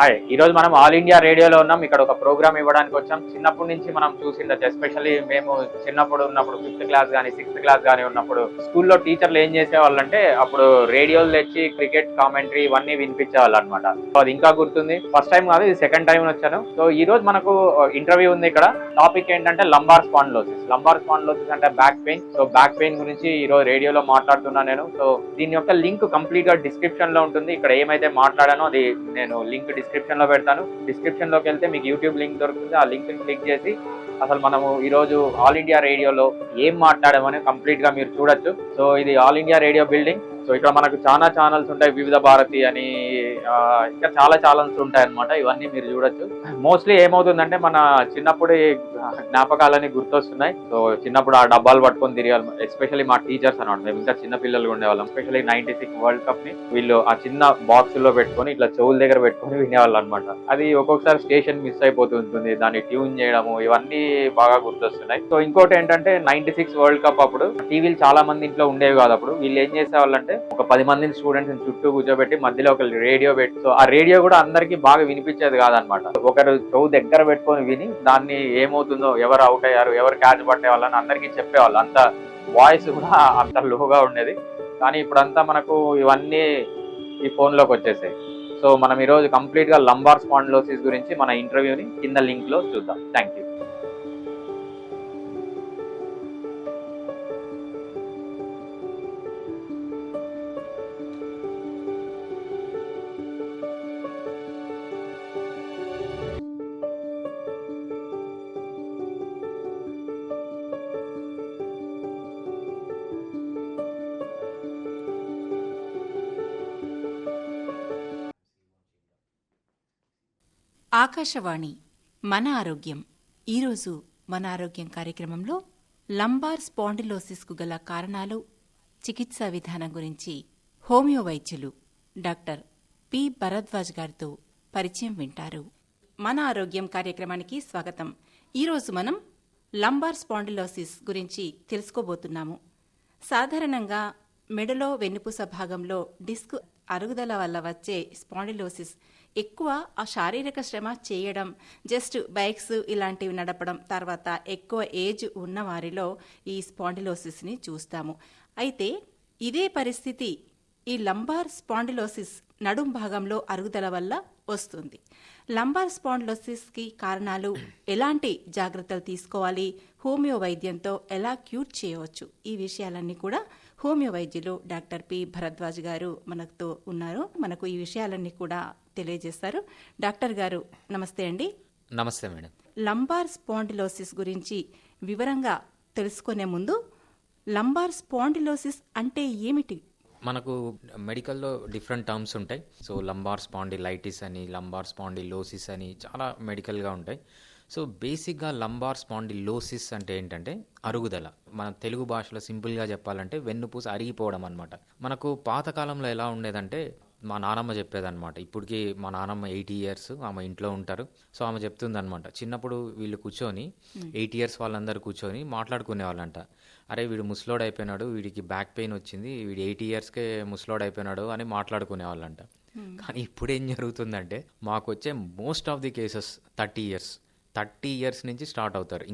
Hi, ఈరోజు మనం all India రేడియోలో ఉన్నాం. ఇక్కడ ఒక ప్రోగ్రామ్ ఇవ్వడానికి వచ్చాం. చిన్నప్పటి నుంచి మనం చూసిండొచ్చు, ఎస్పెషల్లీ మేము చిన్నప్పుడు ఉన్నప్పుడు 5th క్లాస్ కానీ 6th క్లాస్ కానీ ఉన్నప్పుడు స్కూల్లో టీచర్లు ఏం చేసేవాళ్ళంటే అప్పుడు రేడియోలు తెచ్చి క్రికెట్ కామెంటరీ ఇవన్నీ వినిపించేవాళ్ళు అనమాట. సో అది ఇంకా గుర్తుంది. ఫస్ట్ టైం కాదు, ఇది సెకండ్ టైం వచ్చాను. సో ఈ రోజు మనకు ఇంటర్వ్యూ ఉంది. ఇక్కడ టాపిక్ ఏంటంటే లంబార్ స్పాండిలోసిస్. లంబార్ స్పాండిలోసిస్ అంటే back pain. So back pain గురించి ఈ రోజు రేడియోలో మాట్లాడుతున్నాను నేను. సో దీని యొక్క లింక్ కంప్లీట్ గా డిస్క్రిప్షన్ లో ఉంటుంది. ఇక్కడ ఏమైతే మాట్లాడానో అది నేను లింక్ డిస్క్రిప్షన్ లో పెడతాను. డిస్క్రిప్షన్ లోకి వెళ్తే మీకు యూట్యూబ్ లింక్ దొరుకుతుంది. ఆ లింక్ ని క్లిక్ చేసి అసలు మనము ఈ రోజు ఆల్ ఇండియా రేడియోలో ఏం మాట్లాడామని కంప్లీట్ గా మీరు చూడొచ్చు. సో ఇది all India radio building. So ఇక్కడ మనకు చాలా ఛానల్స్ ఉంటాయి, వివిధ భారతి అని ఇంకా చాలా ఛానల్స్ ఉంటాయి అనమాట. ఇవన్నీ మీరు చూడొచ్చు. మోస్ట్లీ ఏమవుతుందంటే మన చిన్నప్పుడు జ్ఞాపకాలని గుర్తొస్తున్నాయి. సో చిన్నప్పుడు ఆ డబ్బాలు పట్టుకొని తిరిగాలి, ఎస్పెషల్లీ మా టీచర్స్ అనమాట. మేము ఇంకా చిన్న పిల్లలు ఉండేవాళ్ళం. ఎస్పెషల్లీ 96 వరల్డ్ కప్ ని వీళ్ళు ఆ చిన్న బాక్స్ లో పెట్టుకొని ఇట్లా చెవుల దగ్గర పెట్టుకొని వినేవాళ్ళు అనమాట. అది ఒక్కొక్కసారి స్టేషన్ మిస్ అయిపోతుంటుంది, దాన్ని ట్యూన్ చేయడము ఇవన్నీ బాగా గుర్తొస్తున్నాయి. సో ఇంకోటి ఏంటంటే 96 వరల్డ్ కప్ అప్పుడు టీవీలు చాలా మంది ఇంట్లో ఉండేవి కాదు. అప్పుడు వీళ్ళు ఏం చేసేవాళ్ళంటే ఒక 10 మందిని స్టూడెంట్స్ చుట్టూ కూర్చోబెట్టి మధ్యలో ఒక రేడియో పెట్టి, సో ఆ రేడియో కూడా అందరికి బాగా వినిపించేది కాదనమాట. ఒకరు చెవు దగ్గర పెట్టుకొని విని దాన్ని ఏమవుతుందో, ఎవరు అవుట్ అయ్యారు, ఎవరు క్యాచ్ పట్టేవాళ్ళని అందరికీ చెప్పేవాళ్ళు. అంత వాయిస్ కూడా అంత లోగా ఉండేది. కానీ ఇప్పుడంతా మనకు ఇవన్నీ ఈ ఫోన్ లోకి వచ్చేసాయి. సో మనం ఈరోజు కంప్లీట్ గా లంబార్ స్పాండిలోసిస్ గురించి మన ఇంటర్వ్యూని కింద లింక్ లో చూద్దాం. Thank you. ఆకాశవాణి మన ఆరోగ్యం. ఈరోజు మన ఆరోగ్యం కార్యక్రమంలో లంబార్ స్పాండిలోసిస్కు గల కారణాలు, చికిత్సా విధానం గురించి హోమియో వైద్యులు డాక్టర్ పి భరద్వాజ్ గారితో పరిచయం వింటారు. మన ఆరోగ్యం కార్యక్రమానికి స్వాగతం. ఈరోజు మనం లంబార్ స్పాండిలోసిస్ గురించి తెలుసుకోబోతున్నాము. సాధారణంగా మెడలో వెన్నుపూస భాగంలో డిస్క్ అరుగుదల వల్ల వచ్చే స్పాండిలోసిస్ ఎక్కువ ఆ శారీరక శ్రమ చేయడం, జస్ట్ బైక్స్ ఇలాంటివి నడపడం, తర్వాత ఎక్కువ ఏజ్ ఉన్న వారిలో ఈ స్పాండిలోసిస్ని చూస్తాము. అయితే ఇదే పరిస్థితి ఈ లంబార్ స్పాండిలోసిస్ నడుం భాగంలో అరుగుదల వల్ల వస్తుంది. లంబార్ స్పాండిలోసిస్కి కారణాలు, ఎలాంటి జాగ్రత్తలు తీసుకోవాలి, హోమియో వైద్యంతో ఎలా క్యూర్ చేయవచ్చు, ఈ విషయాలన్నీ కూడా హోమియో వైద్యులు డాక్టర్ పి భరద్వాజ్ గారు మనతో ఉన్నారు. మనకు ఈ విషయాలన్నీ కూడా తెలియజేస్తారు. డాక్టర్ గారు నమస్తే అండి. నమస్తే మేడం. లంబార్ స్పాండిలోసిస్ గురించి వివరంగా తెలుసుకునే ముందు, లంబార్ స్పాండిలోసిస్ అంటే ఏమిటి? మనకు మెడికల్లో డిఫరెంట్ టర్మ్స్ ఉంటాయి. సో లంబార్ స్పాండిలైటిస్ అని, లంబార్ స్పాండిలోసిస్ అని చాలా మెడికల్గా ఉంటాయి. సో బేసిక్గా లంబార్ స్పాండిలోసిస్ అంటే ఏంటంటే అరుగుదల. మన తెలుగు భాషలో సింపుల్గా చెప్పాలంటే వెన్నుపూస అరిగిపోవడం అనమాట. మనకు పాతకాలంలో ఎలా ఉండేదంటే మా నానమ్మ చెప్పేదన్నమాట. ఇప్పటికీ మా నానమ్మ 80 years, ఆమె ఇంట్లో ఉంటారు. సో ఆమె చెప్తుందనమాట, చిన్నప్పుడు వీళ్ళు కూర్చొని 8 years వాళ్ళందరూ కూర్చొని మాట్లాడుకునేవాళ్ళంట. అరే వీడు ముసలోడు అయిపోయినాడు, వీడికి బ్యాక్ పెయిన్ వచ్చింది, వీడు 80 yearsకే ముసలోడు అయిపోయినాడు అని మాట్లాడుకునేవాళ్ళంట. కానీ ఇప్పుడు ఏం జరుగుతుందంటే మాకు వచ్చే most of the cases 30 years నుంచి స్టార్ట్ అవుతారు.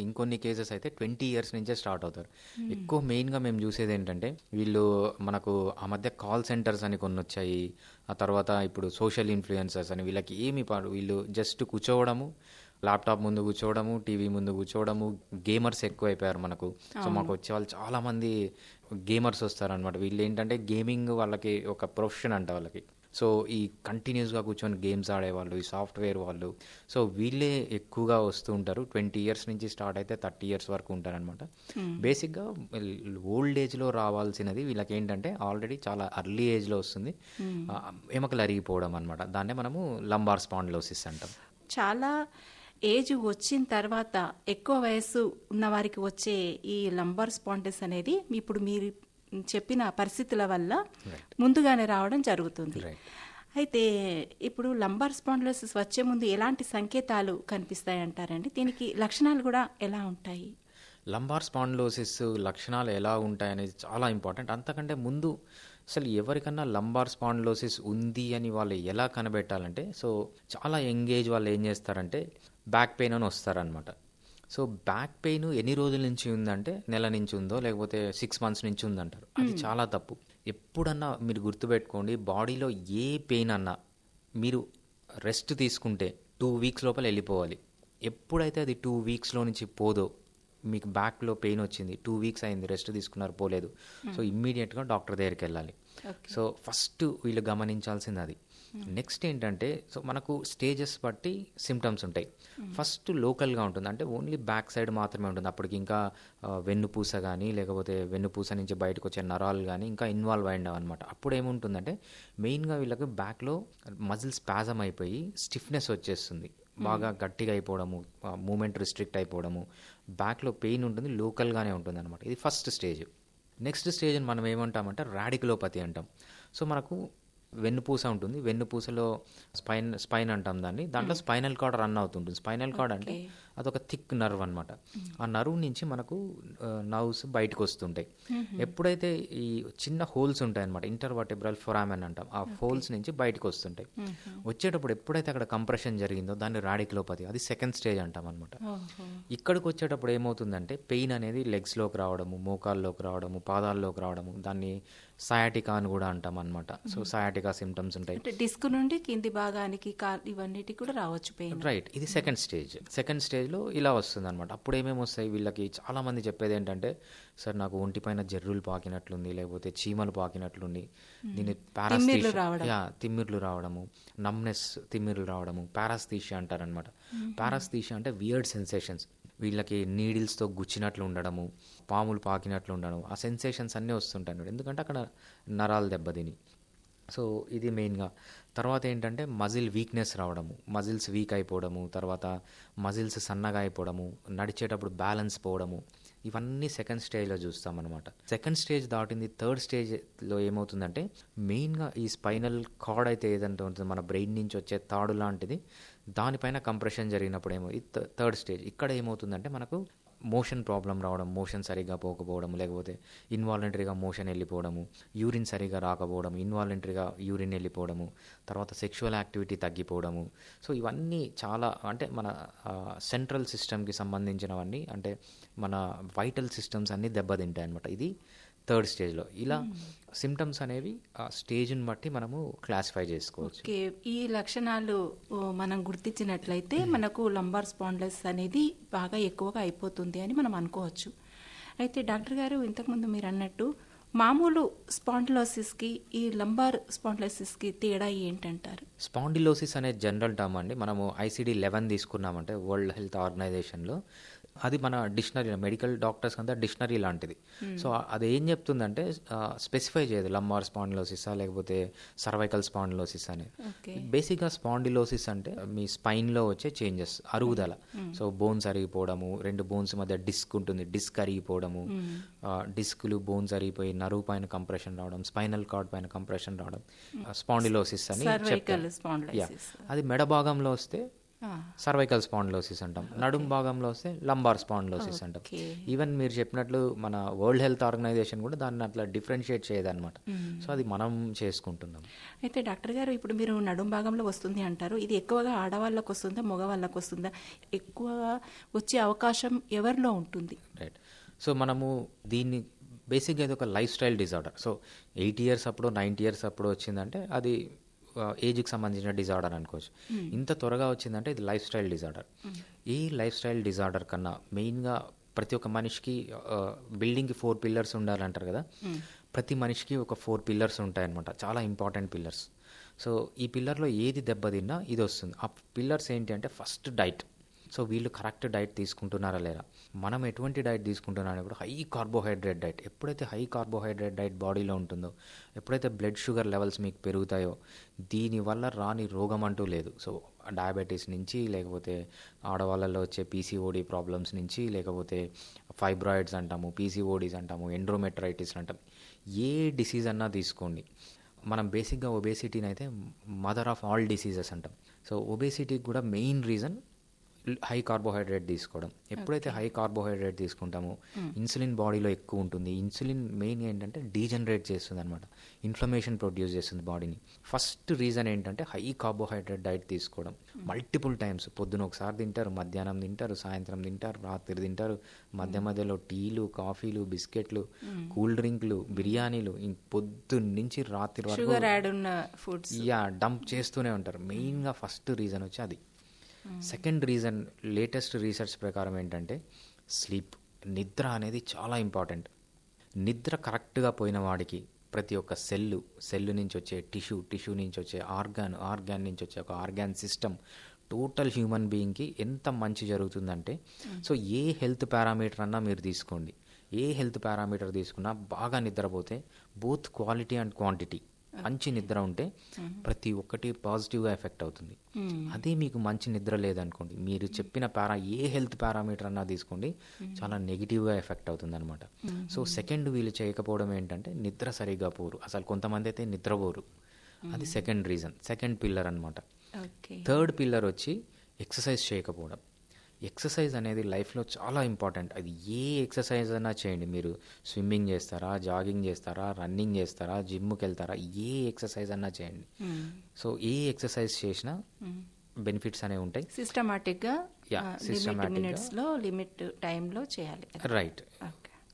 ఇంకొన్ని కేసెస్ అయితే 20 years నుంచే స్టార్ట్ అవుతారు. ఎక్కువ మెయిన్గా మేము చూసేది ఏంటంటే వీళ్ళు మనకు ఆ మధ్య కాల్ సెంటర్స్ అని కొన్ని వచ్చాయి. ఆ తర్వాత ఇప్పుడు సోషల్ ఇన్ఫ్లుయెన్సర్స్ అని, వీళ్ళకి ఏమి వీళ్ళు జస్ట్ కూర్చోవడము, ల్యాప్టాప్ ముందు కూర్చోవడము, టీవీ ముందు కూర్చోవడము, గేమర్స్ ఎక్కువ అయిపోయారు మనకు. సో మాకు వచ్చే వాళ్ళు చాలామంది గేమర్స్ వస్తారనమాట. వీళ్ళు ఏంటంటే గేమింగ్ వాళ్ళకి ఒక ప్రొఫెషన్ అంట వాళ్ళకి. సో ఈ కంటిన్యూస్గా కూర్చొని గేమ్స్ ఆడేవాళ్ళు, ఈ సాఫ్ట్వేర్ వాళ్ళు, సో వీళ్ళే ఎక్కువగా వస్తూ ఉంటారు. 20 years నుంచి స్టార్ట్ అయితే 30 years వరకు ఉంటారనమాట. బేసిక్గా ఓల్డ్ ఏజ్లో రావాల్సినది వీళ్ళకి ఏంటంటే ఆల్రెడీ చాలా అర్లీ ఏజ్లో వస్తుంది, ఎముకలు అరిగిపోవడం అనమాట. దాన్నే మనము లంబార్ స్పాండిలోసిస్ అంటాం. చాలా ఏజ్ వచ్చిన తర్వాత ఎక్కువ వయస్సు ఉన్న వారికి వచ్చే ఈ లంబార్ స్పాండిస్ అనేది ఇప్పుడు మీరు చెప్పిన పరిస్థితుల వల్ల ముందుగానే రావడం జరుగుతుంది. అయితే ఇప్పుడు లంబార్ స్పాండిలోసిస్ వచ్చే ముందు ఎలాంటి సంకేతాలు కనిపిస్తాయి అంటారండి? దీనికి లక్షణాలు కూడా ఎలా ఉంటాయి? లంబార్ స్పాండిలోసిస్ లక్షణాలు ఎలా ఉంటాయనేది చాలా ఇంపార్టెంట్. అంతకంటే ముందు అసలు ఎవరికన్నా లంబార్ స్పాండిలోసిస్ ఉంది అని వాళ్ళు ఎలా కనిపెట్టాలంటే, సో చాలా యంగ్ ఏజ్ వాళ్ళు ఏం చేస్తారంటే బ్యాక్ పెయిన్ అని వస్తారనమాట. సో బ్యాక్ పెయిన్ ఎన్ని రోజుల నుంచి ఉందంటే నెల నుంచి ఉందో లేకపోతే 6 మంత్స్ నుంచి ఉందంటారు. అది చాలా తప్పు. ఎప్పుడన్నా మీరు గుర్తుపెట్టుకోండి, బాడీలో ఏ పెయిన్ అన్నా మీరు రెస్ట్ తీసుకుంటే 2 వీక్స్ లోపల వెళ్ళిపోవాలి. ఎప్పుడైతే అది 2 వీక్స్లో నుంచి పోదో, మీకు బ్యాక్లో పెయిన్ వచ్చింది, 2 వీక్స్ అయింది, రెస్ట్ తీసుకున్నారు, పోలేదు, సో ఇమ్మీడియట్గా డాక్టర్ దగ్గరికి వెళ్ళాలి. సో ఫస్ట్ వీళ్ళు గమనించాల్సింది అది. నెక్స్ట్ ఏంటంటే, సో మనకు స్టేజెస్ బట్టి సిమ్టమ్స్ ఉంటాయి. ఫస్ట్ లోకల్గా ఉంటుంది, అంటే ఓన్లీ బ్యాక్ సైడ్ మాత్రమే ఉంటుంది. అప్పటికి ఇంకా వెన్నుపూస కానీ లేకపోతే వెన్నుపూస నుంచి బయటకు వచ్చే నరాలు కానీ ఇంకా ఇన్వాల్వ్ అయినవి అనమాట. అప్పుడు ఏముంటుందంటే మెయిన్గా వీళ్ళకి బ్యాక్లో మజిల్ స్పాజమ్ అయిపోయి స్టిఫ్నెస్ వచ్చేస్తుంది, బాగా గట్టిగా అయిపోవడము, మూమెంట్ రిస్ట్రిక్ట్ అయిపోవడము, బ్యాక్లో పెయిన్ ఉంటుంది, లోకల్గానే ఉంటుంది అనమాట. ఇది ఫస్ట్ స్టేజ్. నెక్స్ట్ స్టేజ్ని మనం ఏమంటామంటే రాడికులోపతి అంటాం. సో మనకు వెన్నుపూస ఉంటుంది, వెన్నుపూసలో స్పైన్ అంటాం దాన్ని, దాంట్లో స్పైనల్ కార్డ్ రన్ అవుతుంటుంది. స్పైనల్ కార్డ్ అంటే అదొక థిక్ నర్వ్ అనమాట. ఆ నర్వ్ నుంచి మనకు నర్వ్స్ బయటకు వస్తుంటాయి. ఎప్పుడైతే ఈ చిన్న హోల్స్ ఉంటాయి అనమాట, ఇంటర్వర్టెబ్రల్ ఫొరామెన్ అంటాం, ఆ హోల్స్ నుంచి బయటకు వస్తుంటాయి. వచ్చేటప్పుడు ఎప్పుడైతే అక్కడ కంప్రెషన్ జరిగిందో దాన్ని రాడికులోపతి, అది సెకండ్ స్టేజ్ అంటాం అనమాట. ఇక్కడికి వచ్చేటప్పుడు ఏమవుతుందంటే పెయిన్ అనేది లెగ్స్లోకి రావడము, మోకాల్లోకి రావడము, పాదాల్లోకి రావడము, దాన్ని సయాటికా అని కూడా అంటాం అనమాట. సో సయాటికా సిమ్టమ్స్ ఉంటాయి. డిస్క్ నుండి కింది భాగానికి ఇవన్నిటి కూడా రావచ్చు పెయిన్. రైట్, ఇది సెకండ్ స్టేజ్. సెకండ్ స్టేజ్లో ఇలా వస్తుంది అనమాట. అప్పుడు ఏమేమి వస్తాయి వీళ్ళకి, చాలా మంది చెప్పేది ఏంటంటే, సార్ నాకు ఒంటిపైన జర్రులు పాకినట్లుంది, లేకపోతే చీమలు పాకినట్లుంది, దీన్ని తిమ్మిర్లు రావడము, నమ్నెస్, తిమ్మిర్లు రావడము, పారాస్థీషియా అంటారనమాట. పారాస్థీషియా అంటే వియర్డ్ సెన్సేషన్స్, వీళ్ళకి నీడిల్స్తో గుచ్చినట్లు ఉండడము, పాములు పాకినట్లు ఉండడం, ఆ సెన్సేషన్స్ అన్నీ వస్తుంటాయి, ఎందుకంటే అక్కడ నరాలు దెబ్బతిని. సో ఇది మెయిన్గా. తర్వాత ఏంటంటే మజిల్ వీక్నెస్ రావడము, మజిల్స్ వీక్ అయిపోవడము, తర్వాత మజిల్స్ సన్నగా అయిపోవడము, నడిచేటప్పుడు బ్యాలెన్స్ పోవడము, ఇవన్నీ సెకండ్ స్టేజ్లో చూస్తామన్నమాట. సెకండ్ స్టేజ్ దాటింది, థర్డ్ స్టేజ్లో ఏమవుతుందంటే మెయిన్గా ఈ స్పైనల్ కార్డ్ అయితే ఏదంటే ఉంటుంది మన బ్రెయిన్ నుంచి వచ్చే తాడు లాంటిది, దానిపైన కంప్రెషన్ జరిగినప్పుడు ఏమో ఈ థర్డ్ స్టేజ్. ఇక్కడ ఏమవుతుందంటే మనకు మోషన్ ప్రాబ్లం రావడం, మోషన్ సరిగా పోకపోవడం, లేకపోతే ఇన్వాలంటరీగా మోషన్ వెళ్ళిపోవడము, యూరిన్ సరిగా రాకపోవడం, ఇన్వాలంటరీగా యూరిన్ వెళ్ళిపోవడము, తర్వాత సెక్షువల్ యాక్టివిటీ తగ్గిపోవడము. సో ఇవన్నీ చాలా, అంటే మన సెంట్రల్ సిస్టమ్కి సంబంధించినవన్నీ, అంటే మన వైటల్ సిస్టమ్స్ అన్నీ దెబ్బతింటాయి అనమాట. ఇది థర్డ్ స్టేజ్లో. ఇలా సిమ్టమ్స్ అనేవి ఆ స్టేజ్ని బట్టి మనము క్లాసిఫై చేసుకోవచ్చు. ఓకే, ఈ లక్షణాలు మనం గుర్తించినట్లయితే మనకు లంబార్ స్పాండిలోసిస్ అనేది బాగా ఎక్కువగా అయిపోతుంది అని మనం అనుకోవచ్చు. అయితే డాక్టర్ గారు, ఇంతకుముందు మీరు అన్నట్టు మామూలు స్పాండిలోసిస్కి ఈ లంబార్ స్పాండిలోసిస్కి తేడా ఏంటంటారు? స్పాండిలోసిస్ అనే జనరల్ టర్మ్ అండి. మనము ICD-11 తీసుకున్నామంటే వరల్డ్ హెల్త్ ఆర్గనైజేషన్లో, అది మన డిక్షనరీ, మెడికల్ డాక్టర్స్ అంతా డిక్షనరీ లాంటిది. సో అది ఏం చెప్తుందంటే స్పెసిఫై చేయదు లంబార్ స్పాండిలోసిసా లేకపోతే సర్వైకల్ స్పాండిలోసిస్ అనేది. బేసిక్గా స్పాండిలోసిస్ అంటే మీ స్పైన్లో వచ్చే చేంజెస్, అరుగుదల. సో బోన్స్ అరిగిపోవడము, 2 బోన్స్ మధ్య డిస్క్ ఉంటుంది, డిస్క్ అరిగిపోవడము, డిస్కులు బోన్స్ అరిగిపోయి నరువు పైన కంప్రెషన్ రావడం, స్పైనల్ కార్డ్ పైన కంప్రెషన్ రావడం, స్పాండిలోసిస్ అని చెప్తారు. అది మెడ భాగంలో వస్తే సర్వైకల్ స్పాండిలోసిస్ అంటాం, నడుం భాగంలో వస్తే లంబార్ స్పాండిలోసిస్ అంటాం. ఈవెన్ మీరు చెప్పినట్లు మన వరల్డ్ హెల్త్ ఆర్గనైజేషన్ కూడా దాన్ని అట్లా డిఫరెన్షియేట్ చేయదన్నమాట. సో అది మనం చేసుకుంటున్నాం. అయితే డాక్టర్ గారు, ఇప్పుడు మీరు నడుం భాగంలో వస్తుంది అంటారు, ఇది ఎక్కువగా ఆడవాళ్ళకు వస్తుందా మగవాళ్ళకు వస్తుందా? ఎక్కువగా వచ్చే అవకాశం ఎవరిలో ఉంటుంది? రైట్. సో మనము దీన్ని బేసిక్గా ఇది ఒక life style disorder. So 8 years అప్పుడు 90 years అప్పుడు వచ్చిందంటే అది ఏజ్కి సంబంధించిన డిజార్డర్ అనుకోవచ్చు. ఇంత త్వరగా వచ్చిందంటే ఇది లైఫ్ స్టైల్ డిజార్డర్. ఈ లైఫ్ స్టైల్ డిజార్డర్ కన్నా మెయిన్గా ప్రతి ఒక్క మనిషికి బిల్డింగ్కి 4 pillars ఉండాలంటారు కదా, ప్రతి మనిషికి ఒక 4 pillars ఉంటాయన్నమాట, చాలా ఇంపార్టెంట్ పిల్లర్స్. సో ఈ పిల్లర్లో ఏది దెబ్బతిన్నా ఇది వస్తుంది. ఆ పిల్లర్స్ ఏంటి అంటే ఫస్ట్ డైట్. సో వీళ్ళు కరెక్ట్ డైట్ తీసుకుంటున్నారా లేదా, మనం ఎటువంటి డైట్ తీసుకుంటున్నారని కూడా హై కార్బోహైడ్రేట్ డైట్. ఎప్పుడైతే హై కార్బోహైడ్రేట్ డైట్ బాడీలో ఉంటుందో, ఎప్పుడైతే బ్లడ్ షుగర్ లెవెల్స్ మీకు పెరుగుతాయో, దీనివల్ల రాని రోగం అంటూ లేదు. సో డయాబెటీస్ నుంచి, లేకపోతే ఆడవాళ్ళలో వచ్చే PCOD ప్రాబ్లమ్స్ నుంచి, లేకపోతే ఫైబ్రాయిడ్స్ అంటాము, PCODs అంటాము, ఎండ్రోమెట్రైటిస్ అంటాం, ఏ డిసీజ్ అన్నా తీసుకోండి. మనం బేసిక్గా ఒబేసిటీని అయితే మదర్ ఆఫ్ ఆల్ డిసీజెస్ అంటాం. సో ఒబేసిటీకి కూడా మెయిన్ రీజన్ హై కార్బోహైడ్రేట్ తీసుకోవడం. ఎప్పుడైతే హై కార్బోహైడ్రేట్ తీసుకుంటామో ఇన్సులిన్ బాడీలో ఎక్కువ ఉంటుంది. ఇన్సులిన్ మెయిన్ ఏంటంటే డీజనరేట్ చేస్తుంది అనమాట, ఇన్ఫ్లమేషన్ ప్రొడ్యూస్ చేస్తుంది బాడీని. ఫస్ట్ రీజన్ ఏంటంటే హై కార్బోహైడ్రేట్ డైట్ తీసుకోవడం. మల్టిపుల్ టైమ్స్, పొద్దున ఒకసారి తింటారు, మధ్యాహ్నం తింటారు, సాయంత్రం తింటారు, రాత్రి తింటారు, మధ్య మధ్యలో టీలు, కాఫీలు, బిస్కెట్లు, కూల్ డ్రింక్లు, బిర్యానీలు, పొద్దున్న నుంచి రాత్రి వరకు షుగర్ యాడ్ ఉన్న ఫుడ్స్ డంప్ చేస్తూనే ఉంటారు. మెయిన్గా ఫస్ట్ రీజన్ వచ్చి అది. సెకండ్ రీజన్ లేటెస్ట్ రీసెర్చ్ ప్రకారం ఏంటంటే స్లీప్, నిద్ర అనేది చాలా ఇంపార్టెంట్. నిద్ర కరెక్ట్గా పోయిన వాడికి ప్రతి ఒక్క సెల్ నుంచి వచ్చే టిష్యూ నుంచి వచ్చే ఆర్గాన్ నుంచి వచ్చే ఒక ఆర్గాన్ సిస్టమ్, టోటల్ హ్యూమన్ బీయింగ్కి ఎంత మంచి జరుగుతుందంటే, సో ఏ హెల్త్ పారామీటర్ అన్నా మీరు తీసుకోండి, ఏ హెల్త్ పారామీటర్ తీసుకున్నా బాగా నిద్రపోతే బోత్ క్వాలిటీ అండ్ క్వాంటిటీ మంచి నిద్ర ఉంటే ప్రతి ఒక్కటి పాజిటివ్గా ఎఫెక్ట్ అవుతుంది. అదే మీకు మంచి నిద్ర లేదనుకోండి, మీరు చెప్పిన ఏ హెల్త్ పారామీటర్ అన్నా తీసుకోండి, చాలా నెగిటివ్గా ఎఫెక్ట్ అవుతుంది అనమాట. సో సెకండ్ వీళ్ళు చేయకపోవడం ఏంటంటే నిద్ర సరిగ్గా పోరు, అసలు కొంతమంది అయితే నిద్రపోరు. అది సెకండ్ రీజన్, సెకండ్ పిల్లర్ అనమాట. థర్డ్ పిల్లర్ వచ్చి ఎక్సర్సైజ్ చేయకపోవడం. ఎక్సర్సైజ్ అనేది లైఫ్లో చాలా ఇంపార్టెంట్. అది ఏ ఎక్సర్సైజ్ అయినా చేయండి, మీరు స్విమ్మింగ్ చేస్తారా, జాగింగ్ చేస్తారా, రన్నింగ్ చేస్తారా, జిమ్కి వెళ్తారా, ఏ ఎక్సర్సైజ్ అన్నా చేయండి. సో ఏ ఎక్సర్సైజ్ చేసినా బెనిఫిట్స్ అనేవి ఉంటాయి. సిస్టమాటిక్గా మినిట్స్లో లిమిట్ టైంలో చేయాలి. రైట్,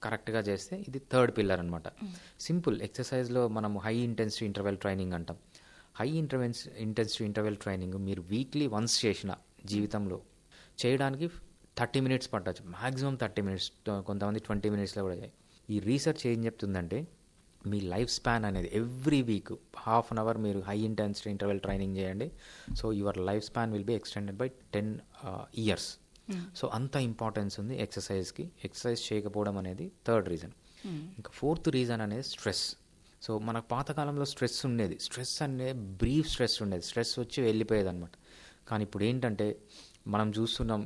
కరెక్ట్గా చేస్తే ఇది థర్డ్ పిల్లర్ అనమాట. సింపుల్ ఎక్సర్సైజ్లో మనం హై ఇంటెన్సిటీ ఇంటర్వెల్ ట్రైనింగ్ అంటాం. హై ఇంటెన్సిటీ ఇంటర్వెల్ ట్రైనింగ్ మీరు వీక్లీ వన్స్ చేసిన జీవితంలో చేయడానికి 30 minutes పట్టచ్చు, మ్యాక్సిమం 30 minutes, కొంతమంది 20 minutesలో కూడా చేయాలి. ఈ రీసెర్చ్ ఏం చెప్తుందంటే మీ లైఫ్ స్పాన్ అనేది ఎవ్రీ వీక్ ½ an hour మీరు హై ఇంటెన్సిటీ ఇంటర్వెల్ ట్రైనింగ్ చేయండి. So your life span will be extended by 10 years. So అంత ఇంపార్టెన్స్ ఉంది ఎక్సర్సైజ్కి. ఎక్సర్సైజ్ చేయకపోవడం అనేది థర్డ్ రీజన్. ఇంకా ఫోర్త్ రీజన్ అనేది స్ట్రెస్. సో మనకు పాతకాలంలో స్ట్రెస్ ఉండేది, స్ట్రెస్ అనేది బ్రీఫ్ స్ట్రెస్ ఉండేది, స్ట్రెస్ వచ్చి వెళ్ళిపోయేది అనమాట. కానీ ఇప్పుడు ఏంటంటే మనం చూస్తున్నాం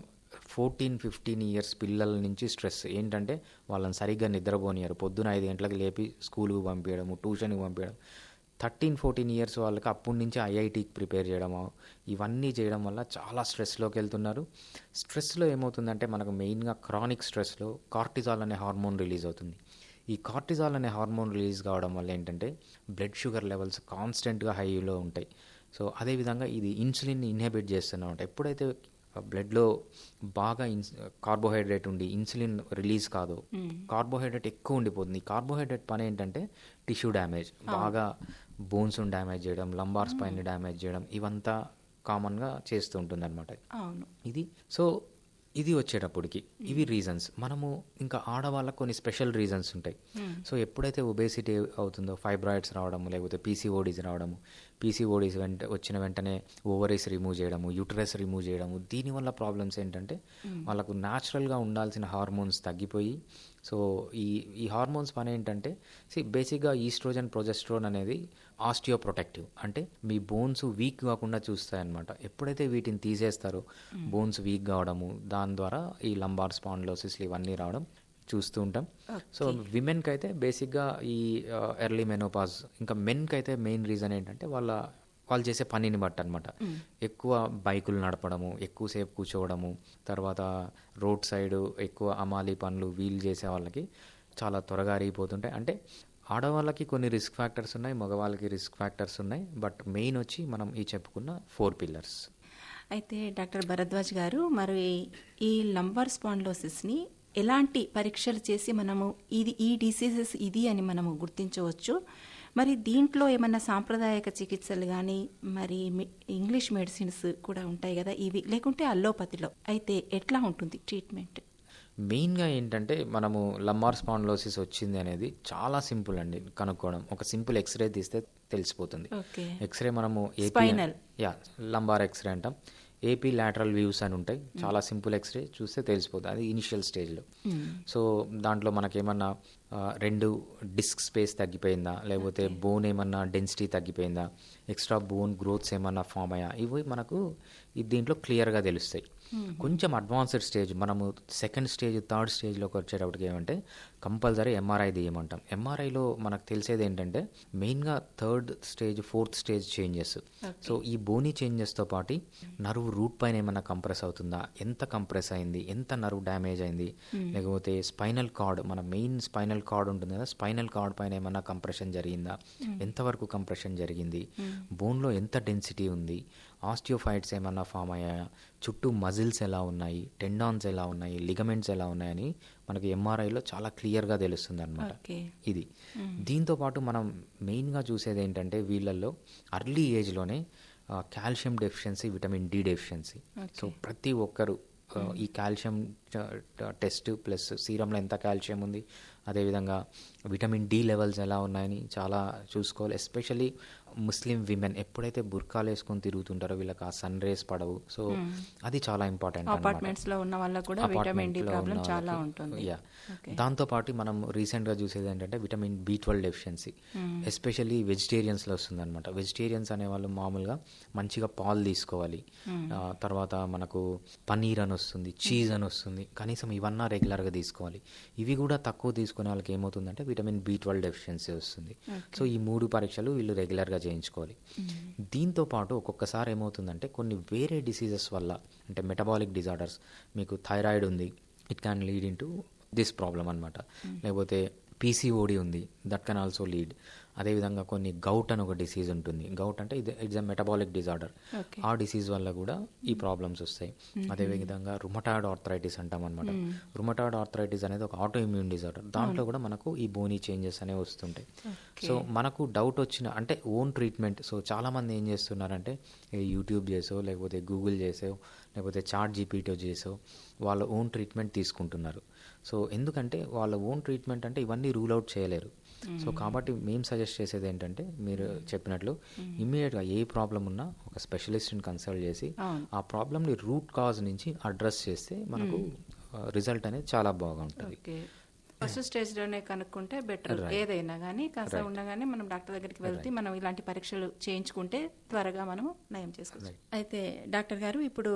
14-15 years పిల్లల నుంచి స్ట్రెస్ ఏంటంటే వాళ్ళని సరిగ్గా నిద్రపోనియారు, పొద్దున 5 గంటలకు లేపి స్కూల్కి పంపించడము, ట్యూషన్కి పంపించడం. 13-14 years వాళ్ళకి అప్పటి నుంచి ఐఐటీకి ప్రిపేర్ చేయడము, ఇవన్నీ చేయడం వల్ల చాలా స్ట్రెస్లోకి వెళ్తున్నారు. స్ట్రెస్లో ఏమవుతుందంటే మనకు మెయిన్గా క్రానిక్ స్ట్రెస్లో కార్టిజాల్ అనే హార్మోన్ రిలీజ్ అవుతుంది. ఈ కార్టిజాల్ అనే హార్మోన్ రిలీజ్ కావడం వల్ల ఏంటంటే బ్లడ్ షుగర్ లెవెల్స్ కాన్స్టెంట్గా హైలో ఉంటాయి. సో అదేవిధంగా ఇది ఇన్సులిన్ని ఇన్హిబిట్ చేస్తున్నమాట. ఎప్పుడైతే బ్లడ్లో బాగా కార్బోహైడ్రేట్ ఉండి ఇన్సులిన్ రిలీజ్ కాదు, కార్బోహైడ్రేట్ ఎక్కువ ఉండిపోతుంది. కార్బోహైడ్రేట్ పని ఏంటంటే టిష్యూ డ్యామేజ్, బాగా బోన్స్ డ్యామేజ్ చేయడం, లంబార్ స్పైన్ డ్యామేజ్ చేయడం, ఇవంతా కామన్గా చేస్తూ ఉంటుంది అనమాట ఇది. సో ఇది వచ్చేటప్పటికి ఇవి రీజన్స్. మనము ఇంకా ఆడవాళ్ళకు కొన్ని స్పెషల్ రీజన్స్ ఉంటాయి. సో ఎప్పుడైతే ఒబేసిటీ అవుతుందో, ఫైబ్రాయిడ్స్ రావడము, లేకపోతే పీసీఓడీస్ రావడము, పీసీఓడీస్ వచ్చిన వెంటనే ఓవరీస్ రిమూవ్ చేయడము, యూటరస్ రిమూవ్ చేయడము, దీనివల్ల ప్రాబ్లమ్స్ ఏంటంటే వాళ్ళకు న్యాచురల్గా ఉండాల్సిన హార్మోన్స్ తగ్గిపోయి, సో ఈ హార్మోన్స్ పని ఏంటంటే బేసిక్గా ఈస్ట్రోజన్, ప్రొజెస్ట్రోన్ అనేది ఆస్టియోప్రొటెక్టివ్, అంటే మీ బోన్స్ వీక్ కాకుండా చూస్తాయన్నమాట. ఎప్పుడైతే వీటిని తీసేస్తారో బోన్స్ వీక్ కావడము, దాని ద్వారా ఈ లంబార్ స్పాండిలోసిస్లు ఇవన్నీ రావడం చూస్తూ ఉంటాం. సో విమెన్కి అయితే బేసిక్గా ఈ ఎర్లీ మెనోపాజ్. ఇంకా మెన్కి అయితే మెయిన్ రీజన్ ఏంటంటే వాళ్ళు చేసే పనిని బట్టి అనమాట. ఎక్కువ బైకులు నడపడము, ఎక్కువసేపు కూర్చోవడము, తర్వాత రోడ్ సైడ్ ఎక్కువ అమాలి పనులు వీళ్ళు చేసే వాళ్ళకి చాలా త్వరగా అరిగిపోతుంటాయి. అంటే ఆడవాళ్ళకి కొన్ని రిస్క్ ఫ్యాక్టర్స్ ఉన్నాయి, మగవాళ్ళకి రిస్క్ ఫ్యాక్టర్స్ ఉన్నాయి. బట్ మెయిన్ వచ్చి మనం ఈ చెప్పుకున్న 4 pillars. అయితే డాక్టర్ భరద్వాజ్ గారు, మరి ఈ లంబార్ స్పాండిలోసిస్ని ఎలాంటి పరీక్షలు చేసి మనము ఈ డిసీజెస్ ఇది అని మనము గుర్తించవచ్చు? మరి దీంట్లో ఏమన్నా సాంప్రదాయక చికిత్సలు కానీ, మరి ఇంగ్లీష్ మెడిసిన్స్ కూడా ఉంటాయి కదా, ఇవి లేకుంటే అల్లోపతిలో అయితే ఎట్లా ఉంటుంది ట్రీట్మెంట్? మెయిన్గా ఏంటంటే మనము లంబార్ స్పాండిలోసిస్ వచ్చింది అనేది చాలా సింపుల్ అండి కనుక్కోవడం. ఒక సింపుల్ ఎక్స్రే తీస్తే తెలిసిపోతుంది. ఎక్స్రే మనము లంబార్ ఎక్స్రే అంటాం. ఏపీ లాటరల్ వ్యూస్ అని ఉంటాయి, చాలా సింపుల్ ఎక్స్రే చూస్తే తెలిసిపోతుంది. అది ఇనిషియల్ స్టేజ్లో. సో దాంట్లో మనకేమన్నా 2 డిస్క్ స్పేస్ తగ్గిపోయిందా, లేకపోతే బోన్ ఏమన్నా డెన్సిటీ తగ్గిపోయిందా, ఎక్స్ట్రా బోన్ గ్రోత్స్ ఏమన్నా ఫామ్ అయ్యా, ఇవి మనకు దీంట్లో క్లియర్గా తెలుస్తాయి. కొంచెం అడ్వాన్స్డ్ స్టేజ్ మనము సెకండ్ స్టేజ్ థర్డ్ స్టేజ్లోకి వచ్చేటప్పటికి ఏమంటే కంపల్సరీ ఎంఆర్ఐ తీయమంటాం. ఎంఆర్ఐలో మనకు తెలిసేది ఏంటంటే మెయిన్గా third stage fourth stage changes. So ఈ బోనీ చేంజెస్తో పాటు నర్వ్ రూట్ పైన ఏమైనా కంప్రెస్ అవుతుందా, ఎంత కంప్రెస్ అయింది, ఎంత నర్వ్ డ్యామేజ్ అయింది, లేకపోతే స్పైనల్ కార్డ్, మన మెయిన్ స్పైనల్ కార్డ్ ఉంటుంది కదా, స్పైనల్ కార్డ్ పైన ఏమైనా కంప్రెషన్ జరిగిందా, ఎంతవరకు కంప్రెషన్ జరిగింది, బోన్లో ఎంత డెన్సిటీ ఉంది, ఆస్టియోఫైట్స్ ఏమన్నా ఫామ్ అయ్యాయా, చుట్టూ మజిల్స్ ఎలా ఉన్నాయి, టెండాన్స్ ఎలా ఉన్నాయి, లిగమెంట్స్ ఎలా ఉన్నాయని మనకి ఎంఆర్ఐలో చాలా క్లియర్గా తెలుస్తుంది అనమాట. ఇది దీంతో పాటు మనం మెయిన్గా చూసేది ఏంటంటే వీళ్ళల్లో అర్లీ ఏజ్లోనే calcium deficiency, vitamin D deficiency. So ప్రతి ఒక్కరు ఈ కాల్షియం టెస్ట్ ప్లస్ సీరంలో ఎంత కాల్షియం ఉంది, అదేవిధంగా విటమిన్ డి లెవెల్స్ ఎలా ఉన్నాయని చాలా చూసుకోవాలి. ఎస్పెషల్లీ ముస్లిం విమెన్ ఎప్పుడైతే బుర్కాలు వేసుకొని తిరుగుతుంటారో వీళ్ళకి ఆ సన్ రేస్ పడవు. సో అది చాలా ఇంపార్టెంట్. అపార్ట్మెంట్స్ లో ఉన్న వాళ్ళకి కూడా విటమిన్ డి ప్రాబ్లం చాలా ఉంటుంది. దాంతోపాటు మనం రీసెంట్గా చూసేది ఏంటంటే విటమిన్ బి12 డెఫిషియన్సీ, ఎస్పెషల్లీ వెజిటేరియన్స్లో వస్తుంది అనమాట. వెజిటేరియన్స్ అనేవాళ్ళు మామూలుగా మంచిగా పాలు తీసుకోవాలి, తర్వాత మనకు పన్నీర్ అని వస్తుంది, చీజ్ అని వస్తుంది, కనీసం ఇవన్నా రెగ్యులర్గా తీసుకోవాలి. ఇవి కూడా తక్కువ తీసుకునే వాళ్ళకి ఏమవుతుందంటే విటమిన్ బి12 డెఫిషియన్సీ వస్తుంది. సో ఈ 3 పరీక్షలు వీళ్ళు రెగ్యులర్గా చేయించుకోవాలి. దీంతో పాటు ఒక్కొక్కసారి ఏమవుతుందంటే కొన్ని వేరే డిసీజెస్ వల్ల, అంటే మెటబాలిక్ డిజార్డర్స్, మీకు థైరాయిడ్ ఉంది, it can lead in to this problem అనమాట. లేకపోతే పీసీఓడి ఉంది, దట్ కెన్ ఆల్సో లీడ్. అదేవిధంగా కొన్ని గౌట్ అని ఒక డిసీజ్ ఉంటుంది. గౌట్ అంటే ఇట్స్ అ మెటబాలిక్ డిజార్డర్. ఆ డిసీజ్ వల్ల కూడా ఈ ప్రాబ్లమ్స్ వస్తాయి. అదేవిధంగా రుమటాయిడ్ ఆర్థరైటిస్ అంటాం అనమాట. రుమటాయిడ్ ఆర్థరైటిస్ అనేది ఒక ఆటో ఇమ్యూన్ డిజార్డర్. దాంట్లో కూడా మనకు ఈ బోనీ చేంజెస్ అనేవి వస్తుంటాయి. సో మనకు డౌట్ వచ్చిన అంటే ఓన్ ట్రీట్మెంట్. సో చాలామంది ఏం చేస్తున్నారంటే యూట్యూబ్ చేసో, లేకపోతే గూగుల్ చేసో, లేకపోతే చాట్ జీపీటీ చేసో వాళ్ళ ఓన్ ట్రీట్మెంట్ తీసుకుంటున్నారు. సో ఎందుకంటే వాళ్ళ ఓన్ ట్రీట్మెంట్ అంటే ఇవన్నీ రూల్ అవుట్ చేయలేరు. సో కాబట్టి మేము సజెస్ట్ చేసేది ఏంటంటే మీరు చెప్పినట్లు ఇమ్మీడియట్గా ఏ ప్రాబ్లం ఉన్నా ఒక స్పెషలిస్ట్ని కన్సల్ట్ చేసి ఆ ప్రాబ్లమ్ని రూట్ కాజ్ నుంచి అడ్రస్ చేస్తే మనకు రిజల్ట్ అనేది చాలా బాగుంటుంది. ఫస్ట్ స్టేజ్ లోనే కనుక్కుంటే బెటర్. ఏదైనా కానీ కాస్త ఉండగానే మనం డాక్టర్ దగ్గరికి వెళ్తే మనం ఇలాంటి పరీక్షలు చేయించుకుంటే త్వరగా మనం నయం చేసుకోవచ్చు. అయితే డాక్టర్ గారు, ఇప్పుడు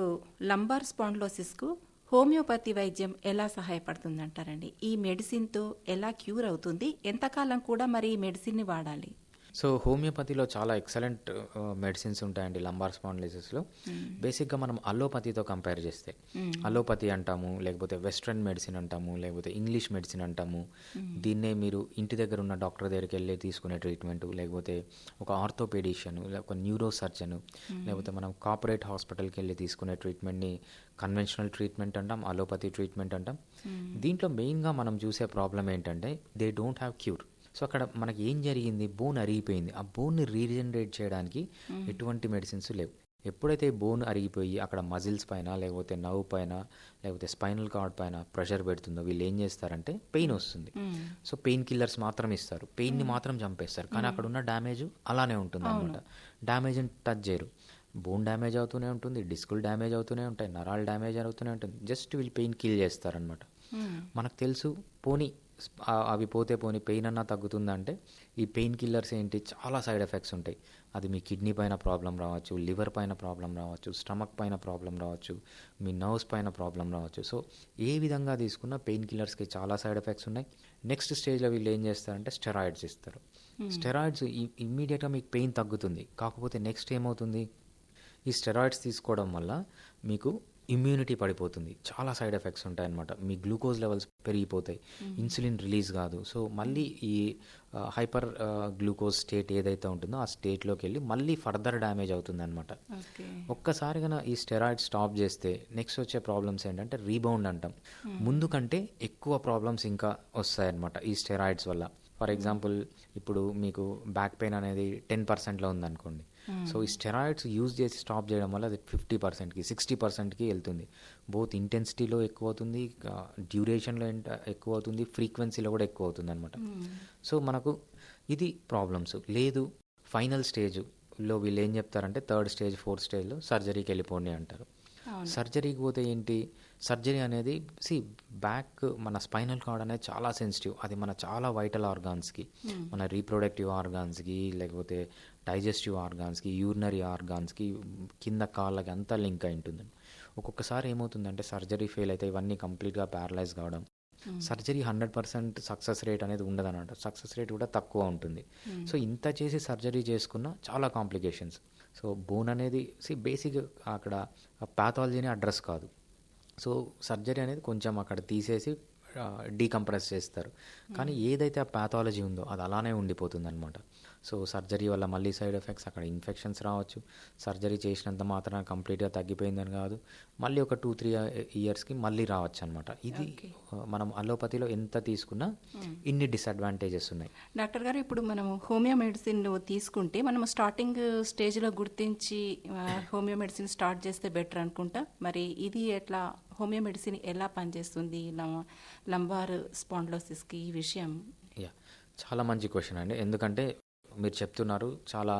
లంబార్ స్పాండిలోసిస్ కు హోమియోపతి వైద్యం ఎలా సహాయపడుతుందంటారండి? ఈ మెడిసిన్తో ఎలా క్యూర్ అవుతుంది? ఎంతకాలం కూడా మరి ఈ మెడిసిన్ని వాడాలి? సో హోమియోపతిలో చాలా ఎక్సలెంట్ మెడిసిన్స్ ఉంటాయండి లంబార్ స్పాండిలోసిస్లో. బేసిక్గా మనం అలోపతితో కంపేర్ చేస్తే, అలోపతి అంటాము, లేకపోతే వెస్ట్రన్ మెడిసిన్ అంటాము, లేకపోతే ఇంగ్లీష్ మెడిసిన్ అంటాము. దీన్నే మీరు ఇంటి దగ్గర ఉన్న డాక్టర్ దగ్గరికి వెళ్ళి తీసుకునే ట్రీట్మెంట్, లేకపోతే ఒక ఆర్థోపెడిషియన్, ఒక న్యూరో సర్జన్, లేకపోతే మనం కార్పొరేట్ హాస్పిటల్కి వెళ్ళి తీసుకునే ట్రీట్మెంట్ని కన్వెన్షనల్ ట్రీట్మెంట్ అంటాం, అలోపతి ట్రీట్మెంట్ అంటాం. దీంట్లో మెయిన్గా మనం చూసే ప్రాబ్లం ఏంటంటే they don't have cure. So అక్కడ మనకి ఏం జరిగింది, బోన్ అరిగిపోయింది. ఆ బోన్ని రీజనరేట్ చేయడానికి ఎటువంటి మెడిసిన్స్ లేవు. ఎప్పుడైతే బోన్ అరిగిపోయి అక్కడ మజిల్స్ పైన, లేకపోతే నర్వ్ పైన, లేకపోతే స్పైనల్ కార్డ్ పైన ప్రెషర్ పెడుతుందో వీళ్ళు ఏం చేస్తారంటే పెయిన్ వస్తుంది. సో పెయిన్ కిల్లర్స్ మాత్రం ఇస్తారు, పెయిన్ని మాత్రం చంపేస్తారు. కానీ అక్కడ ఉన్న డ్యామేజ్ అలానే ఉంటుంది అనమాట. డ్యామేజ్ని టచ్ చేయరు. బోన్ డ్యామేజ్ అవుతూనే ఉంటుంది, డిస్కులు డ్యామేజ్ అవుతూనే ఉంటాయి, నరాలు డ్యామేజ్ అవుతూనే ఉంటుంది. జస్ట్ వీళ్ళు పెయిన్ కిల్ చేస్తారనమాట. మనకు తెలుసు పోనీ అవి పోతే పోనీ పెయిన్ అన్నా తగ్గుతుందంటే ఈ పెయిన్ కిల్లర్స్ ఏంటి, చాలా సైడ్ ఎఫెక్ట్స్ ఉంటాయి. అది మీ కిడ్నీ పైన ప్రాబ్లం రావచ్చు, లివర్ పైన ప్రాబ్లం రావచ్చు, స్టమక్ పైన ప్రాబ్లం రావచ్చు, మీ నర్వ్స్ పైన ప్రాబ్లం రావచ్చు. సో ఏ విధంగా తీసుకున్నా పెయిన్ కిల్లర్స్కి చాలా సైడ్ ఎఫెక్ట్స్ ఉన్నాయి. నెక్స్ట్ స్టేజ్లో వీళ్ళు ఏం చేస్తారంటే స్టెరాయిడ్స్ ఇస్తారు. స్టెరాయిడ్స్ ఇమ్మీడియట్గా మీకు పెయిన్ తగ్గుతుంది. కాకపోతే నెక్స్ట్ ఏమవుతుంది, ఈ స్టెరాయిడ్స్ తీసుకోవడం వల్ల మీకు ఇమ్యూనిటీ పడిపోతుంది, చాలా సైడ్ ఎఫెక్ట్స్ ఉంటాయన్నమాట. మీ గ్లూకోజ్ లెవెల్స్ పెరిగిపోతాయి, ఇన్సులిన్ రిలీజ్ కాదు. సో మళ్ళీ ఈ హైపర్ గ్లూకోజ్ స్టేట్ ఏదైతే ఉంటుందో ఆ స్టేట్లోకి వెళ్ళి మళ్ళీ ఫర్దర్ డ్యామేజ్ అవుతుంది అనమాట. ఒక్కసారిగా ఈ స్టెరాయిడ్ స్టాప్ చేస్తే నెక్స్ట్ వచ్చే ప్రాబ్లమ్స్ ఏంటంటే రీబౌండ్ అంటాం. ముందు కంటే ఎక్కువ ప్రాబ్లమ్స్ ఇంకా వస్తాయన్నమాట ఈ స్టెరాయిడ్స్ వల్ల. ఫర్ ఎగ్జాంపుల్ ఇప్పుడు మీకు బ్యాక్ పెయిన్ అనేది 10%లో ఉందనుకోండి. సో ఈ స్టెరాయిడ్స్ యూజ్ చేసి స్టాప్ చేయడం వల్ల అది 50%కి 60%కి వెళ్తుంది. బోత్ ఇంటెన్సిటీలో ఎక్కువ అవుతుంది, డ్యూరేషన్లో ఎక్కువ అవుతుంది, ఫ్రీక్వెన్సీలో కూడా ఎక్కువ అవుతుంది అనమాట. సో మనకు ఇది ప్రాబ్లమ్స్ లేదు. ఫైనల్ స్టేజ్లో వీళ్ళు ఏం చెప్తారంటే థర్డ్ స్టేజ్ ఫోర్త్ స్టేజ్లో సర్జరీకి వెళ్ళిపోండి అంటారు. సర్జరీకి పోతే ఏంటి, సర్జరీ అనేది బ్యాక్ మన స్పైనల్ కార్డ్ అనేది చాలా సెన్సిటివ్. అది మన చాలా వైటల్ ఆర్గాన్స్కి, మన రీప్రొడక్టివ్ ఆర్గాన్స్కి, లేకపోతే డైజెస్టివ్ ఆర్గాన్స్కి, యూరినరీ ఆర్గాన్స్కి, కింద కాళ్ళకి అంతా లింక్ అయి ఉంటుంది. ఒక్కొక్కసారి ఏమవుతుందంటే సర్జరీ ఫెయిల్ అయితే ఇవన్నీ కంప్లీట్‌గా ప్యారలైజ్ కావడం. సర్జరీ 100% సక్సెస్ రేట్ అనేది ఉండదనమాట. సక్సెస్ రేట్ కూడా తక్కువ ఉంటుంది. సో, ఇంత చేసి సర్జరీ చేసుకున్న చాలా కాంప్లికేషన్స్. సో, బోన్ అనేది బేసిక్ అక్కడ పాథాలజీని అడ్రస్ కాదు. సో, సర్జరీ అనేది కొంచెం అక్కడ తీసేసి డీకంప్రెస్ చేస్తారు. కానీ ఏదైతే ఆ పాథాలజీ ఉందో అది అలానే ఉండిపోతుందనమాట. సో, సర్జరీ వల్ల మళ్ళీ సైడ్ ఎఫెక్ట్స్, అక్కడ ఇన్ఫెక్షన్స్ రావచ్చు. సర్జరీ చేసినంత మాత్రాన కంప్లీట్‌గా తగ్గిపోయిందని కాదు. మళ్ళీ ఒక 2, 3 ఇయర్స్‌కి మళ్ళీ రావచ్చనమాట. ఇది మనం అలోపతిలో ఎంత తీసుకున్నా ఇన్ని డిసడ్వాంటేజెస్ ఉన్నాయి. డాక్టర్ గారు, ఇప్పుడు మనం హోమియో మెడిసిన్ తీసుకుంటే మనం స్టార్టింగ్ స్టేజ్లో గుర్తించి హోమియో మెడిసిన్ స్టార్ట్ చేస్తే బెటర్ అనుకుంటా. మరి ఇది ఎట్లా, హోమియో మెడిసిన్ ఎలా పనిచేస్తుంది లంబార్ స్పాండిలోసిస్కి, ఈ విషయం? చాలా మంచి క్వశ్చన్ అండి. ఎందుకంటే మీరు చెప్తున్నారు చాలా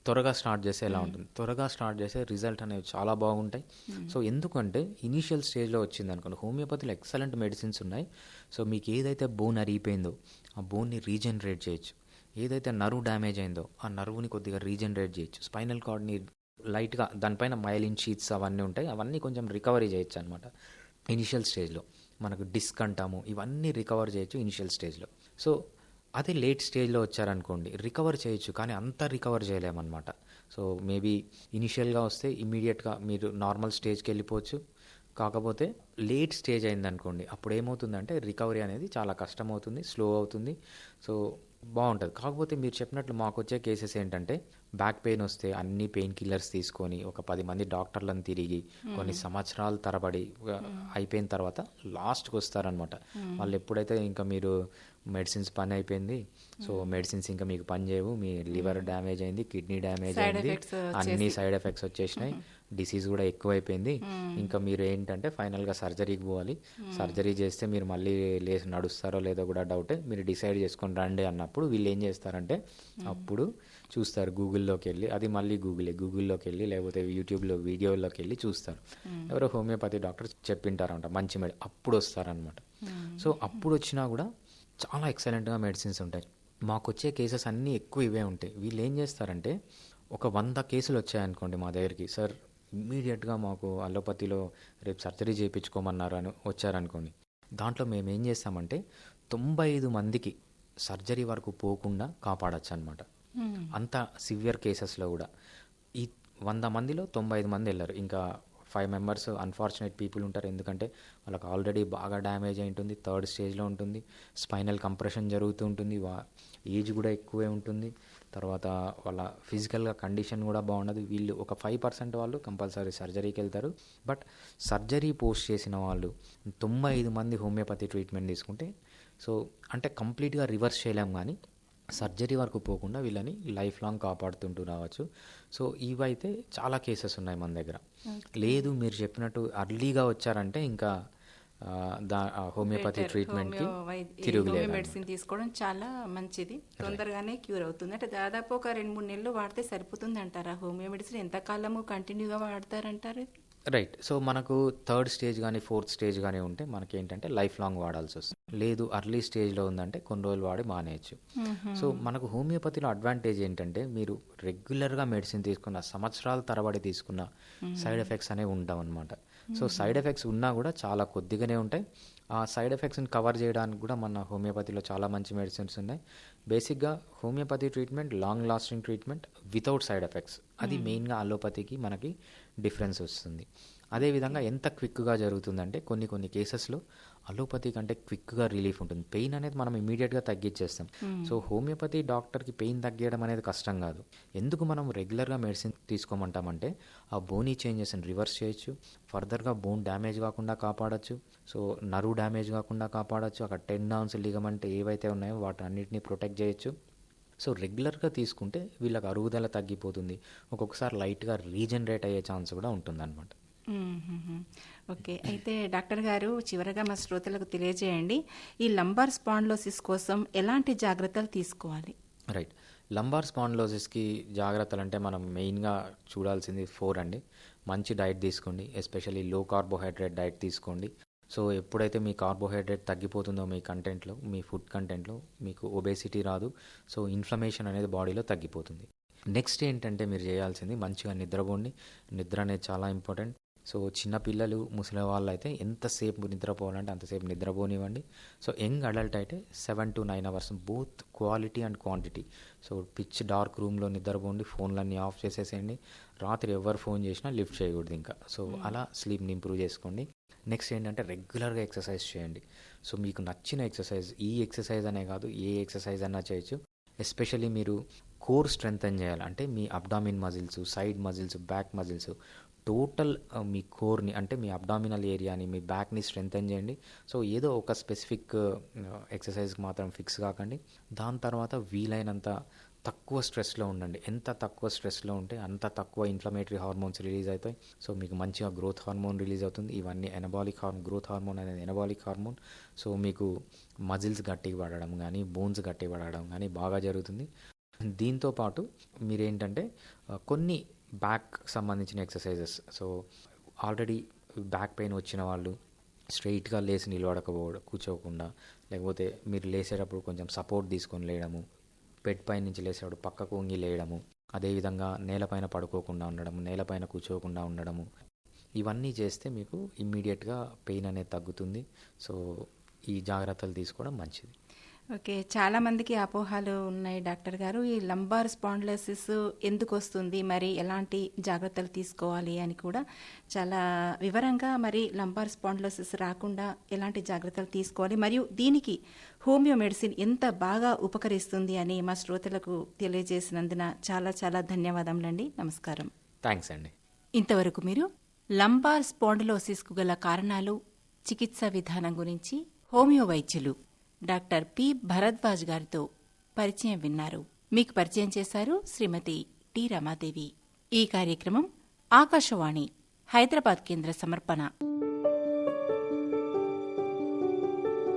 త్వరగా స్టార్ట్ చేస్తే ఎలా ఉంటుంది. త్వరగా స్టార్ట్ చేస్తే రిజల్ట్ అనేవి చాలా బాగుంటాయి. సో, ఎందుకంటే ఇనీషియల్ స్టేజ్లో వచ్చింది అనుకోండి, హోమియోపతిలో ఎక్సలెంట్ మెడిసిన్స్ ఉన్నాయి. సో, మీకు ఏదైతే బోన్ అరిగిపోయిందో ఆ బోన్ని రీజనరేట్ చేయొచ్చు. ఏదైతే నర్వ్ డ్యామేజ్ అయిందో ఆ నర్వ్ని కొద్దిగా రీజనరేట్ చేయొచ్చు. స్పైనల్ కార్డ్ని లైట్గా, దానిపైన మైలిన్ షీట్స్ అవన్నీ ఉంటాయి, అవన్నీ కొంచెం రికవరీ చేయొచ్చు అనమాట ఇనిషియల్ స్టేజ్లో. మనకు డిస్క్ అంటాము, ఇవన్నీ రికవర్ చేయొచ్చు ఇనిషియల్ స్టేజ్లో. సో, అదే లేట్ స్టేజ్లో వచ్చారనుకోండి, రికవర్ చేయొచ్చు కానీ అంత రికవర్ చేయలేమన్నమాట. సో, మేబీ ఇనిషియల్గా వస్తే ఇమ్మీడియట్గా మీరు నార్మల్ స్టేజ్కి వెళ్ళిపోవచ్చు. కాకపోతే లేట్ స్టేజ్ అయిందనుకోండి, అప్పుడు ఏమవుతుందంటే రికవరీ అనేది చాలా కష్టమవుతుంది, స్లో అవుతుంది. సో, బాగుంటుంది. కాకపోతే మీరు చెప్పినట్లు మాకు వచ్చే కేసెస్ ఏంటంటే, బ్యాక్ పెయిన్ వస్తే అన్ని పెయిన్ కిల్లర్స్ తీసుకొని ఒక 10 మంది డాక్టర్లను తిరిగి కొన్ని సంవత్సరాల తరబడి అయిపోయిన తర్వాత లాస్ట్కి వస్తారనమాట. వాళ్ళు ఎప్పుడైతే ఇంకా మీరు మెడిసిన్స్ పని అయిపోయింది, సో మెడిసిన్స్ ఇంకా మీకు పని చేయవు, మీ లివర్ డ్యామేజ్ అయింది, కిడ్నీ డ్యామేజ్ అయింది, అన్ని సైడ్ ఎఫెక్ట్స్ వచ్చేసినాయి, డిసీజ్ కూడా ఎక్కువైపోయింది, ఇంకా మీరు ఏంటంటే ఫైనల్గా సర్జరీకి పోవాలి. సర్జరీ చేస్తే మీరు మళ్ళీ లేచి నడుస్తారో లేదో కూడా డౌటే, మీరు డిసైడ్ చేసుకొని రండి అన్నప్పుడు వీళ్ళు ఏం చేస్తారంటే అప్పుడు చూస్తారు గూగుల్లోకి వెళ్ళి, అది మళ్ళీ గూగుల్లోకి వెళ్ళి లేకపోతే యూట్యూబ్లో వీడియోలోకి వెళ్ళి చూస్తారు, ఎవరో హోమియోపతి డాక్టర్ చెప్పింటారంట మంచి అప్పుడు వస్తారనమాట. సో, అప్పుడు వచ్చినా కూడా చాలా ఎక్సలెంట్గా మెడిసిన్స్ ఉంటాయి. మాకు వచ్చే కేసెస్ అన్నీ ఎక్కువ ఇవే ఉంటాయి. వీళ్ళు ఏం చేస్తారంటే ఒక 100 కేసులు వచ్చాయనుకోండి మా దగ్గరికి, సార్ ఇమ్మీడియట్గా మాకు అలోపతిలో రేపు సర్జరీ చేయించుకోమన్నారు అని వచ్చారనుకోండి, దాంట్లో మేము ఏం చేస్తామంటే 95 మందికి సర్జరీ వరకు పోకుండా కాపాడచ్చు అనమాట. అంత సివియర్ కేసెస్లో కూడా ఈ 100 మందిలో 95 మంది వెళ్ళారు. ఇంకా 5 మెంబర్స్ అన్ఫార్చునేట్ పీపుల్ ఉంటారు. ఎందుకంటే వాళ్ళకి ఆల్రెడీ బాగా డ్యామేజ్ అయి ఉంటుంది, 3rd స్టేజ్లో ఉంటుంది, స్పైనల్ కంప్రెషన్ జరుగుతూ ఉంటుంది, ఏజ్ కూడా ఎక్కువే ఉంటుంది, తర్వాత వాళ్ళ ఫిజికల్గా కండిషన్ కూడా బాగుండదు. వీళ్ళు ఒక 5% వాళ్ళు కంపల్సరీ సర్జరీకి వెళ్తారు. బట్ సర్జరీ పోస్ట్ చేసిన వాళ్ళు 95 మంది హోమియోపతి ట్రీట్మెంట్ తీసుకుంటే, సో అంటే కంప్లీట్గా రివర్స్ చేయలేం కానీ సర్జరీ వరకు పోకుండా వీళ్ళని లైఫ్ లాంగ్ కాపాడుతుంటూ రావచ్చు. సో, ఇవైతే చాలా కేసెస్ ఉన్నాయి మన దగ్గర. లేదు మీరు చెప్పినట్టు అర్లీగా వచ్చారంటే ఇంకా హోమియోపతి ట్రీట్మెంట్కి తిరుగులేదు. మెడిసిన్ తీసుకోవడం చాలా మంచిది, తొందరగానే క్యూర్ అవుతుంది. అంటే దాదాపు ఒక 2-3 నెలలు వాడితే సరిపోతుంది అంటారా? హోమియో మెడిసిన్ ఎంతకాలము కంటిన్యూగా వాడతారంటారు? రైట్. సో, మనకు 3rd స్టేజ్ కానీ 4th స్టేజ్ కానీ ఉంటే మనకి ఏంటంటే లైఫ్ లాంగ్ వాడాల్సి వస్తుంది. లేదు అర్లీ స్టేజ్లో ఉందంటే కొన్ని రోజులు వాడి మానేయచ్చు. సో, మనకు హోమియోపతిలో అడ్వాంటేజ్ ఏంటంటే మీరు రెగ్యులర్గా మెడిసిన్ తీసుకున్న, సంవత్సరాల తరబడి తీసుకున్న సైడ్ ఎఫెక్ట్స్ అనేవి ఉండవు అనమాట. సో, సైడ్ ఎఫెక్ట్స్ ఉన్నా కూడా చాలా కొద్దిగానే ఉంటాయి. ఆ సైడ్ ఎఫెక్ట్స్ని కవర్ చేయడానికి కూడా మన హోమియోపతిలో చాలా మంచి మెడిసిన్స్ ఉన్నాయి. బేసిక్గా homeopathy treatment long lasting treatment without side effects, అది మెయిన్గా అలోపతికి మనకి డిఫరెన్స్ వస్తుంది. అదేవిధంగా ఎంత క్విక్గా జరుగుతుందంటే కొన్ని కేసెస్లో అలోపతి కంటే క్విక్గా రిలీఫ్ ఉంటుంది. పెయిన్ అనేది మనం ఇమీడియట్గా తగ్గించేస్తాం. సో, హోమియోపతి డాక్టర్కి పెయిన్ తగ్గడం అనేది కష్టం కాదు. ఎందుకు మనం రెగ్యులర్గా మెడిసిన్ తీసుకోమంటామంటే ఆ బోనీ చేంజెస్ని రివర్స్ చేయొచ్చు, ఫర్దర్గా బోన్ డ్యామేజ్ కాకుండా కాపాడచ్చు, సో నర్వ్ డ్యామేజ్ కాకుండా కాపాడచ్చు, అక్కడ టెండాన్స్, లిగమెంట్ ఏవైతే ఉన్నాయో వాటి అన్నిటిని ప్రొటెక్ట్ చేయొచ్చు. సో, రెగ్యులర్గా తీసుకుంటే వీళ్ళకి అరుగుదల తగ్గిపోతుంది, ఒక్కొక్కసారి లైట్గా రీజనరేట్ అయ్యే ఛాన్స్ కూడా ఉంటుందన్నమాట. ఓకే, అయితే డాక్టర్ గారు చివరగా మా శ్రోతలకు తెలియజేయండి, ఈ లంబార్ స్పాండిలోసిస్ కోసం ఎలాంటి జాగ్రత్తలు తీసుకోవాలి? రైట్. లంబార్ స్పాండిలోసిస్కి జాగ్రత్తలు అంటే మనం మెయిన్గా చూడాల్సింది 4 అండి. మంచి డైట్ తీసుకోండి, ఎస్పెషల్లీ లో కార్బోహైడ్రేట్ డైట్ తీసుకోండి. సో, ఎప్పుడైతే మీ కార్బోహైడ్రేట్ తగ్గిపోతుందో మీ కంటెంట్లో, మీ ఫుడ్ కంటెంట్లో, మీకు ఒబేసిటీ రాదు. సో, ఇన్ఫ్లమేషన్ అనేది బాడీలో తగ్గిపోతుంది. నెక్స్ట్ ఏంటంటే మీరు చేయాల్సింది మంచిగా నిద్రపోండి. నిద్ర అనేది చాలా ఇంపార్టెంట్. సో చిన్నపిల్లలు ముసలి వాళ్ళు అయితే ఎంతసేపు నిద్రపోవాలంటే అంతసేపు నిద్రపోనివ్వండి. సో యంగ్ అడల్ట్ అయితే 7 to 9 hours, both quality and quantity. So pitch dark రూమ్లో నిద్రపోండి, ఫోన్లన్నీ ఆఫ్ చేసేసేయండి. రాత్రి ఎవరు ఫోన్ చేసినా లిఫ్ట్ చేయకూడదు ఇంకా. సో అలా స్లీప్ని ఇంప్రూవ్ చేసుకోండి. నెక్స్ట్ ఏంటంటే రెగ్యులర్గా ఎక్సర్సైజ్ చేయండి. సో మీకు నచ్చిన ఎక్సర్సైజ్, ఈ ఎక్సర్సైజ్ అనే కాదు, ఏ ఎక్సర్సైజ్ అన్నా చేయొచ్చు. ఎస్పెషల్లీ మీరు కోర్ స్ట్రెంగ్తన్ చేయాలి అంటే మీ abdomen muscles, side muscles, back muscles, total మీ కోర్ని అంటే మీ అబ్డామినల్ ఏరియాని, మీ బ్యాక్ని స్ట్రెంగ్తన్ చేయండి. సో ఏదో ఒక స్పెసిఫిక్ ఎక్సర్సైజ్కి మాత్రం ఫిక్స్ కాకండి. దాని తర్వాత వీలైనంత తక్కువ స్ట్రెస్లో ఉండండి. ఎంత తక్కువ స్ట్రెస్లో ఉంటే అంత తక్కువ ఇన్ఫ్లమేటరీ హార్మోన్స్ రిలీజ్ అవుతాయి. సో మీకు మంచిగా గ్రోత్ హార్మోన్ రిలీజ్ అవుతుంది. ఇవన్నీ ఎనబాలిక్ హార్మోన్, గ్రోత్ హార్మోన్ అనేది ఎనబాలిక్ హార్మోన్. సో మీకు మజిల్స్ గట్టిగా పడడం కానీ, బోన్స్ గట్టిగా పడడం కానీ బాగా జరుగుతుంది. దీంతో పాటు మీరేంటంటే కొన్ని బ్యాక్ సంబంధించిన exercises. So already back pain వచ్చిన వాళ్ళు స్ట్రైట్గా లేచి నిలబడకపోవడం, కూర్చోకుండా, లేకపోతే మీరు లేసేటప్పుడు కొంచెం సపోర్ట్ తీసుకొని లేయడము, బెడ్ పై నుంచి లేసేటప్పుడు పక్కకు వంగి లేయడము, అదేవిధంగా నేలపైన పడుకోకుండా ఉండడము, నేలపైన కూర్చోకుండా ఉండడము, ఇవన్నీ చేస్తే మీకు ఇమ్మీడియట్గా పెయిన్ అనేది తగ్గుతుంది. సో ఈ జాగ్రత్తలు తీసుకోవడం మంచిది. ఓకే, చాలా మందికి అపోహలు ఉన్నాయి డాక్టర్ గారు. ఈ లంబార్ స్పాండిలోసిస్ ఎందుకు వస్తుంది, మరి ఎలాంటి జాగ్రత్తలు తీసుకోవాలి అని కూడా చాలా వివరంగా, మరి లంబార్ స్పాండిలోసిస్ రాకుండా ఎలాంటి జాగ్రత్తలు తీసుకోవాలి, మరియు దీనికి హోమియో మెడిసిన్ ఎంత బాగా ఉపకరిస్తుంది అని మా శ్రోతలకు తెలియజేసినందున చాలా చాలా ధన్యవాదములండి. నమస్కారం. థ్యాంక్స్ అండి. ఇంతవరకు మీరు లంబార్ స్పాండిలోసిస్కు గల కారణాలు, చికిత్సా విధానం గురించి హోమియో వైద్యులు డాక్టర్ పి భరద్వాజ్ గారితో పరిచయం విన్నారు. మీకు పరిచయం చేశారు శ్రీమతి టి రమాదేవి. ఈ కార్యక్రమం ఆకాశవాణి హైదరాబాద్ కేంద్ర సమర్పణ.